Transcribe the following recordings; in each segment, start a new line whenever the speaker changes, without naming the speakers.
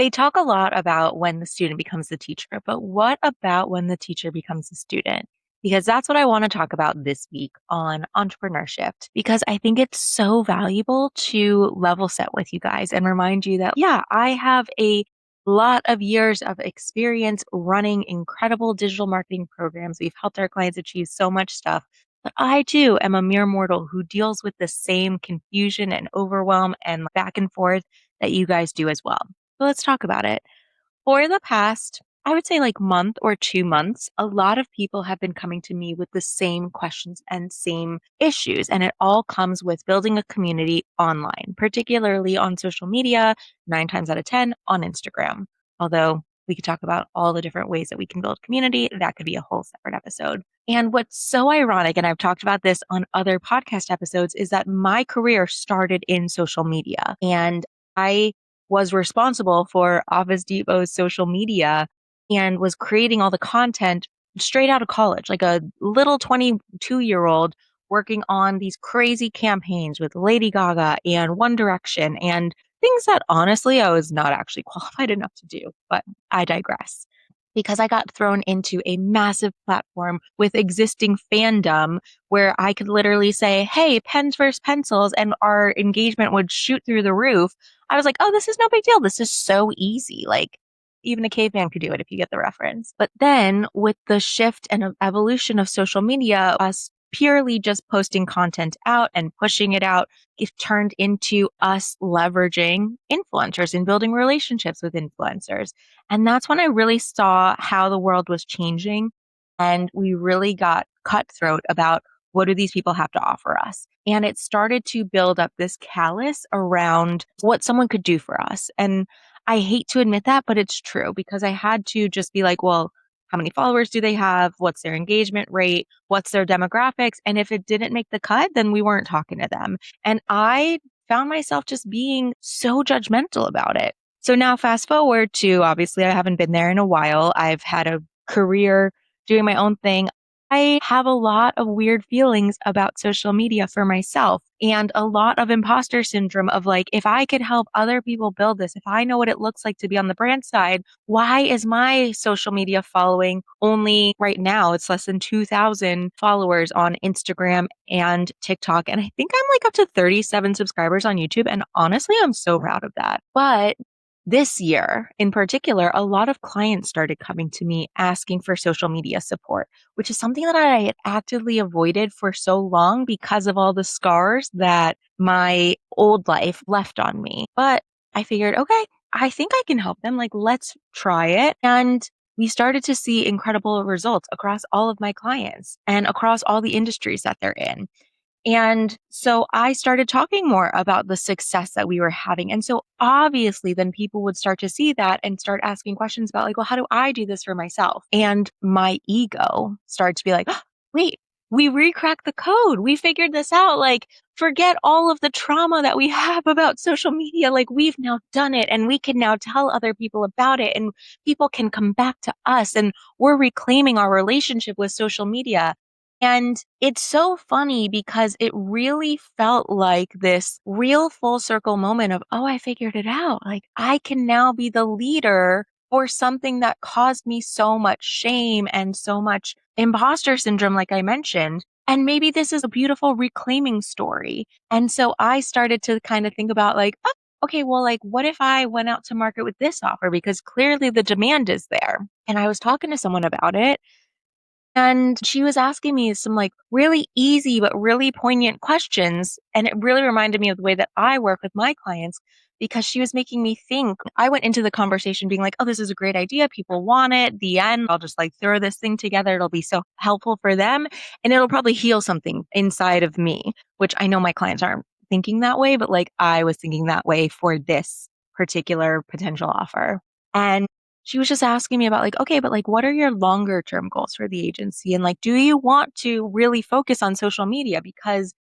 They talk a lot about when the student becomes the teacher, but what about when the teacher becomes the student? Because that's what I want to talk about this week on entrepreneurship, because I think it's so valuable to level set with you guys and remind you that, yeah, I have a lot of years of experience running incredible digital marketing programs. We've helped our clients achieve so much stuff. But I too am a mere mortal who deals with the same confusion and overwhelm and back and forth that you guys do as well. So let's talk about it. For the past, I would say like month or 2 months, a lot of people have been coming to me with the same questions and same issues. And it all comes with building a community online, particularly on social media, 9 times out of 10 on Instagram. Although we could talk about all the different ways that we can build community. That could be a whole separate episode. And what's so ironic, and I've talked about this on other podcast episodes, is that my career started in social media. And I was responsible for Office Depot's social media and was creating all the content straight out of college, like a little 22-year-old working on these crazy campaigns with Lady Gaga and One Direction and things that honestly I was not actually qualified enough to do. But I digress. Because I got thrown into a massive platform with existing fandom where I could literally say, hey, pens versus pencils, and our engagement would shoot through the roof. I was like, oh, this is no big deal. This is so easy. Like, even a caveman could do it if you get the reference. But then with the shift and evolution of social media, us purely just posting content out and pushing it out, it turned into us leveraging influencers and building relationships with influencers. And that's when I really saw how the world was changing. And we really got cutthroat about what do these people have to offer us? And it started to build up this callus around what someone could do for us. And I hate to admit that, but it's true because I had to just be like, well, how many followers do they have? What's their engagement rate? What's their demographics? And if it didn't make the cut, then we weren't talking to them. And I found myself just being so judgmental about it. So now fast forward to obviously I haven't been there in a while. I've had a career doing my own thing. I have a lot of weird feelings about social media for myself and a lot of imposter syndrome of like, if I could help other people build this, if I know what it looks like to be on the brand side, why is my social media following only right now? It's less than 2,000 followers on Instagram and TikTok. And I think I'm like up to 37 subscribers on YouTube. And honestly, I'm so proud of that. But this year in particular, a lot of clients started coming to me asking for social media support, which is something that I had actively avoided for so long because of all the scars that my old life left on me. But I figured, okay, I think I can help them. Like, let's try it. And we started to see incredible results across all of my clients and across all the industries that they're in. And so I started talking more about the success that we were having. And so obviously then people would start to see that and start asking questions about like, well, how do I do this for myself? And my ego started to be like, "Oh, wait, we recracked the code. We figured this out. Like, forget all of the trauma that we have about social media. Like, we've now done it and we can now tell other people about it and people can come back to us and we're reclaiming our relationship with social media." And it's so funny because it really felt like this real full circle moment of, oh, I figured it out. Like I can now be the leader for something that caused me so much shame and so much imposter syndrome, like I mentioned. And maybe this is a beautiful reclaiming story. And so I started to kind of think about like, oh, okay, well, like what if I went out to market with this offer? Because clearly the demand is there. And I was talking to someone about it. And she was asking me some like really easy, but really poignant questions. And it really reminded me of the way that I work with my clients because she was making me think. I went into the conversation being like, oh, this is a great idea. People want it. The end. I'll just like throw this thing together. It'll be so helpful for them. And it'll probably heal something inside of me, which I know my clients aren't thinking that way, but like I was thinking that way for this particular potential offer. And she was just asking me about like, okay, but like, what are your longer term goals for the agency? And like, do you want to really focus on social media? Because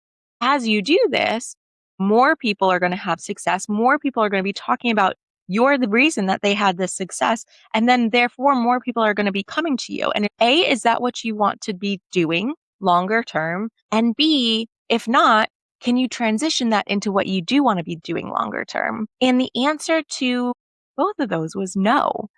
as you do this, more people are going to have success. More people are going to be talking about you're the reason that they had this success. And then therefore more people are going to be coming to you. And A, is that what you want to be doing longer term? And B, if not, can you transition that into what you do want to be doing longer term? And the answer to both of those was no.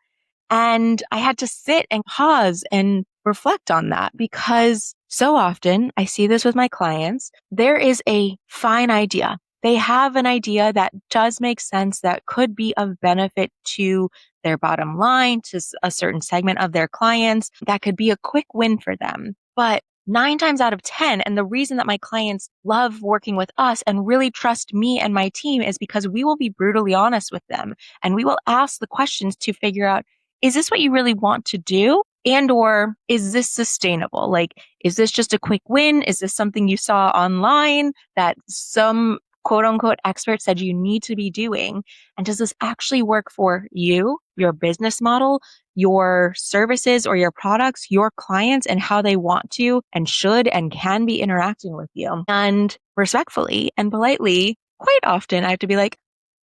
And I had to sit and pause and reflect on that because so often I see this with my clients. There is a fine idea. They have an idea that does make sense, that could be of benefit to their bottom line, to a certain segment of their clients, that could be a quick win for them. But 9 times out of 10, and the reason that my clients love working with us and really trust me and my team is because we will be brutally honest with them and we will ask the questions to figure out, is this what you really want to do? And or is this sustainable? Like, is this just a quick win? Is this something you saw online that some quote unquote expert said you need to be doing? And does this actually work for you, your business model, your services or your products, your clients, and how they want to and should and can be interacting with you? And respectfully and politely, quite often I have to be like,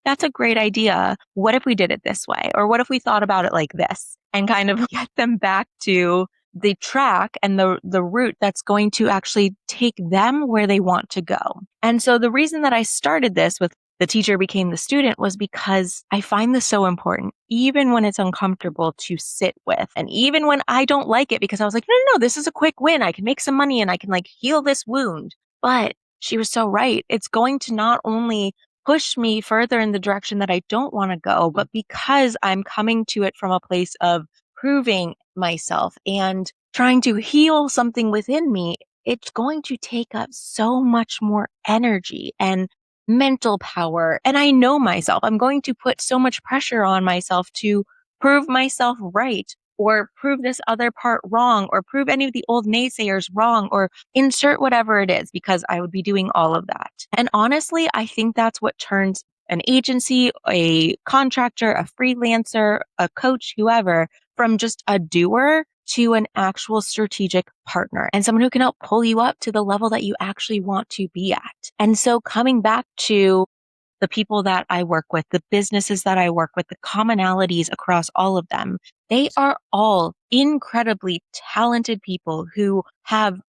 that's a great idea. What if we did it this way? Or what if we thought about it like this? And kind of get them back to the track and the route that's going to actually take them where they want to go. And so the reason that I started this with the teacher became the student was because I find this so important, even when it's uncomfortable to sit with. And even when I don't like it, because I was like, no, no, no, this is a quick win. I can make some money and I can like heal this wound. But she was so right. It's going to not only push me further in the direction that I don't want to go, but because I'm coming to it from a place of proving myself and trying to heal something within me, it's going to take up so much more energy and mental power. And I know myself. I'm going to put so much pressure on myself to prove myself right or prove this other part wrong or prove any of the old naysayers wrong or insert whatever it is, because I would be doing all of that. And honestly, I think that's what turns an agency, a contractor, a freelancer, a coach, whoever, from just a doer to an actual strategic partner and someone who can help pull you up to the level that you actually want to be at. And so coming back to the people that I work with, the businesses that I work with, the commonalities across all of them, they are all incredibly talented people who have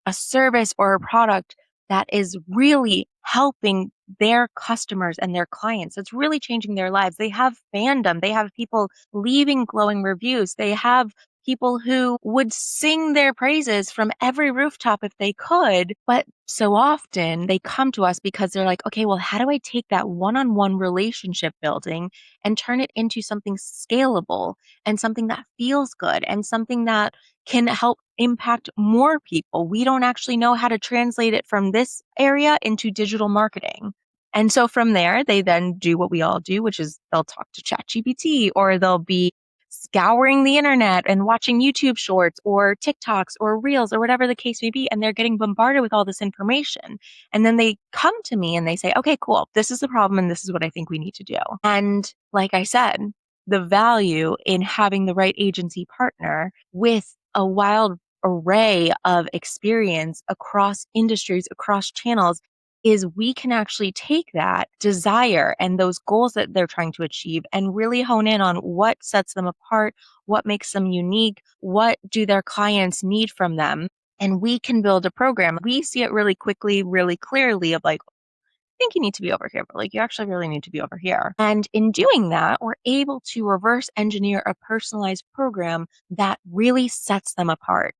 a service or a product that is really helping their customers and their clients. It's really changing their lives. They have fandom. They have people leaving glowing reviews. They have people who would sing their praises from every rooftop if they could. But so often they come to us because they're like, okay, well, how do I take that one-on-one relationship building and turn it into something scalable and something that feels good and something that can help impact more people? We don't actually know how to translate it from this area into digital marketing. And so from there, they then do what we all do, which is they'll talk to ChatGPT or they'll be scouring the internet and watching YouTube shorts or TikToks or Reels or whatever the case may be. And they're getting bombarded with all this information. And then they come to me and they say, okay, cool. This is the problem. And this is what I think we need to do. And like I said, the value in having the right agency partner with a wild array of experience across industries, across channels, is we can actually take that desire and those goals that they're trying to achieve and really hone in on what sets them apart, what makes them unique, what do their clients need from them. And we can build a program. We see it really quickly, really clearly of like, I think you need to be over here, but like you actually really need to be over here. And in doing that, we're able to reverse engineer a personalized program that really sets them apart.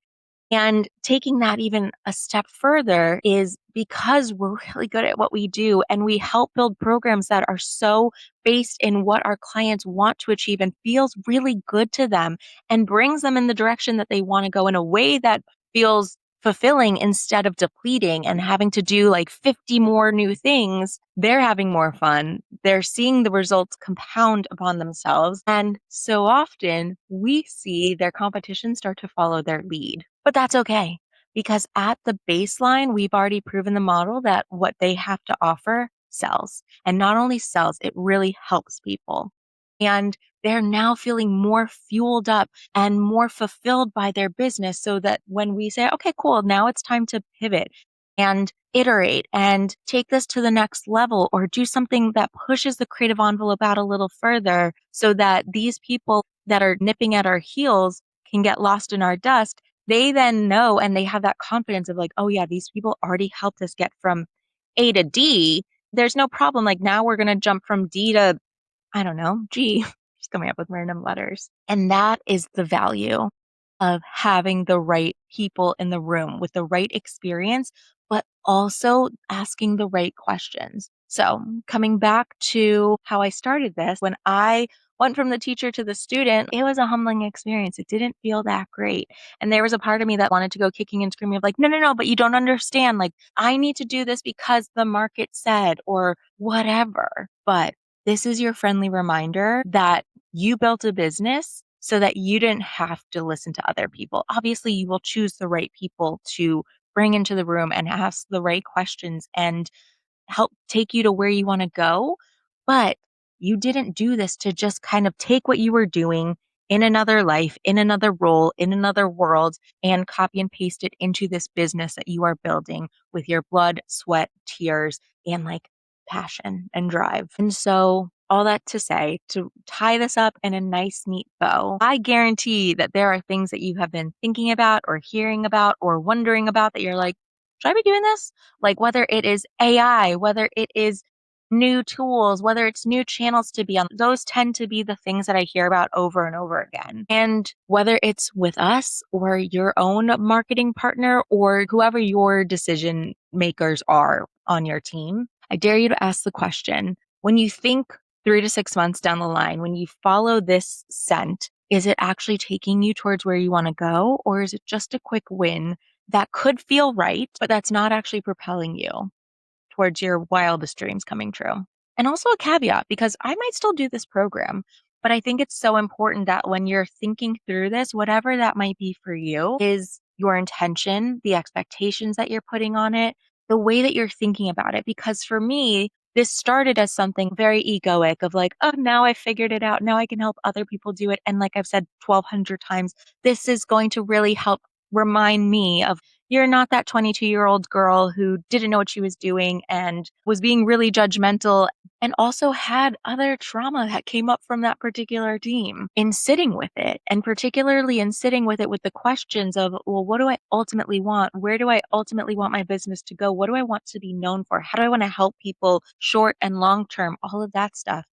And taking that even a step further is because we're really good at what we do and we help build programs that are so based in what our clients want to achieve and feels really good to them and brings them in the direction that they want to go in a way that feels fulfilling instead of depleting and having to do like 50 more new things. They're having more fun. They're seeing the results compound upon themselves. And so often we see their competition start to follow their lead. But that's okay because at the baseline, we've already proven the model that what they have to offer sells. And not only sells, it really helps people. And they're now feeling more fueled up and more fulfilled by their business so that when we say, okay, cool, now it's time to pivot and iterate and take this to the next level or do something that pushes the creative envelope out a little further so that these people that are nipping at our heels can get lost in our dust. They then know and they have that confidence of like, oh yeah, these people already helped us get from A to D. There's no problem. Like now we're going to jump from D to, I don't know, G. just coming up with random letters. And that is the value of having the right people in the room with the right experience, but also asking the right questions. So, coming back to how I started this, when I went from the teacher to the student, it was a humbling experience. It didn't feel that great. And there was a part of me that wanted to go kicking and screaming of like, no, no, no, but you don't understand. Like, I need to do this because the market said or whatever. But this is your friendly reminder that you built a business so that you didn't have to listen to other people. Obviously, you will choose the right people to bring into the room and ask the right questions and help take you to where you want to go. But you didn't do this to just kind of take what you were doing in another life, in another role, in another world, and copy and paste it into this business that you are building with your blood, sweat, tears, and like passion and drive. And so, all that to say, to tie this up in a nice, neat bow, I guarantee that there are things that you have been thinking about or hearing about or wondering about that you're like, should I be doing this? Like whether it is AI, whether it is new tools, whether it's new channels to be on, those tend to be the things that I hear about over and over again. And whether it's with us or your own marketing partner or whoever your decision makers are on your team, I dare you to ask the question, when you think 3 to 6 months down the line, when you follow this scent, is it actually taking you towards where you want to go? Or is it just a quick win that could feel right, but that's not actually propelling you towards your wildest dreams coming true? And also a caveat, because I might still do this program, but I think it's so important that when you're thinking through this, whatever that might be for you, is your intention, the expectations that you're putting on it, the way that you're thinking about it. Because for me, this started as something very egoic of like, oh, now I figured it out. Now I can help other people do it. And like I've said 1,200 times, this is going to really help remind me of you're not that 22-year-old girl who didn't know what she was doing and was being really judgmental and also had other trauma that came up from that particular team in sitting with it. And particularly in sitting with it with the questions of, well, what do I ultimately want? Where do I ultimately want my business to go? What do I want to be known for? How do I want to help people short and long term? All of that stuff.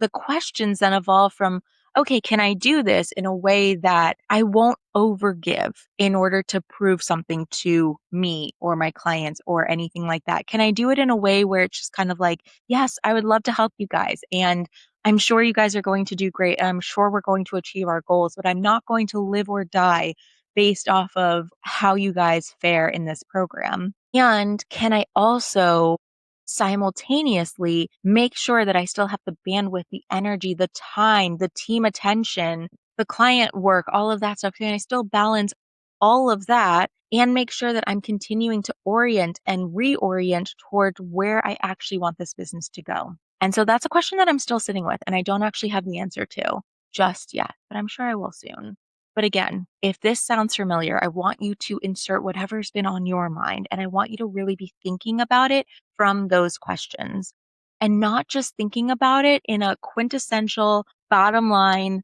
The questions then evolve from, okay, can I do this in a way that I won't overgive in order to prove something to me or my clients or anything like that? Can I do it in a way where it's just kind of like, yes, I would love to help you guys. And I'm sure you guys are going to do great. And I'm sure we're going to achieve our goals, but I'm not going to live or die based off of how you guys fare in this program. And can I also simultaneously make sure that I still have the bandwidth, the energy, the time, the team attention, the client work, all of that stuff? Can I still balance all of that and make sure that I'm continuing to orient and reorient toward where I actually want this business to go? And so that's a question that I'm still sitting with, and I don't actually have the answer to just yet, but I'm sure I will soon. But again, if this sounds familiar, I want you to insert whatever's been on your mind, and I want you to really be thinking about it from those questions and not just thinking about it in a quintessential bottom line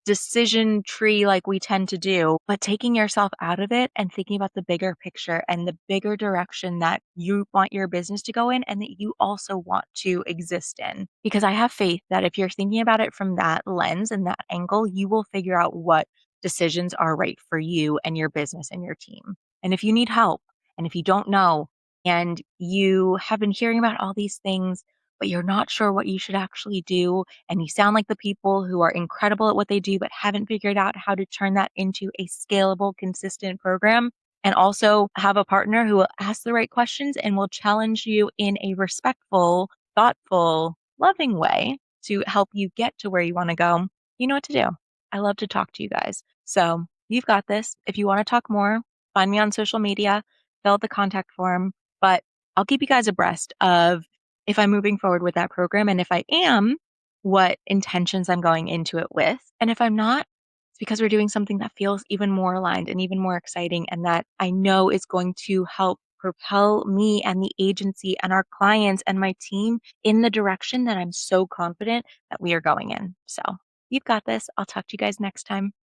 decision tree like we tend to do, but taking yourself out of it and thinking about the bigger picture and the bigger direction that you want your business to go in and that you also want to exist in. Because I have faith that if you're thinking about it from that lens and that angle, you will figure out what decisions are right for you and your business and your team. And if you need help and if you don't know and you have been hearing about all these things, but you're not sure what you should actually do, and you sound like the people who are incredible at what they do, but haven't figured out how to turn that into a scalable, consistent program, and also have a partner who will ask the right questions and will challenge you in a respectful, thoughtful, loving way to help you get to where you want to go, you know what to do. I love to talk to you guys. So you've got this. If you want to talk more, find me on social media, fill out the contact form, but I'll keep you guys abreast of if I'm moving forward with that program. And if I am, what intentions I'm going into it with. And if I'm not, it's because we're doing something that feels even more aligned and even more exciting and that I know is going to help propel me and the agency and our clients and my team in the direction that I'm so confident that we are going in. So you've got this. I'll talk to you guys next time.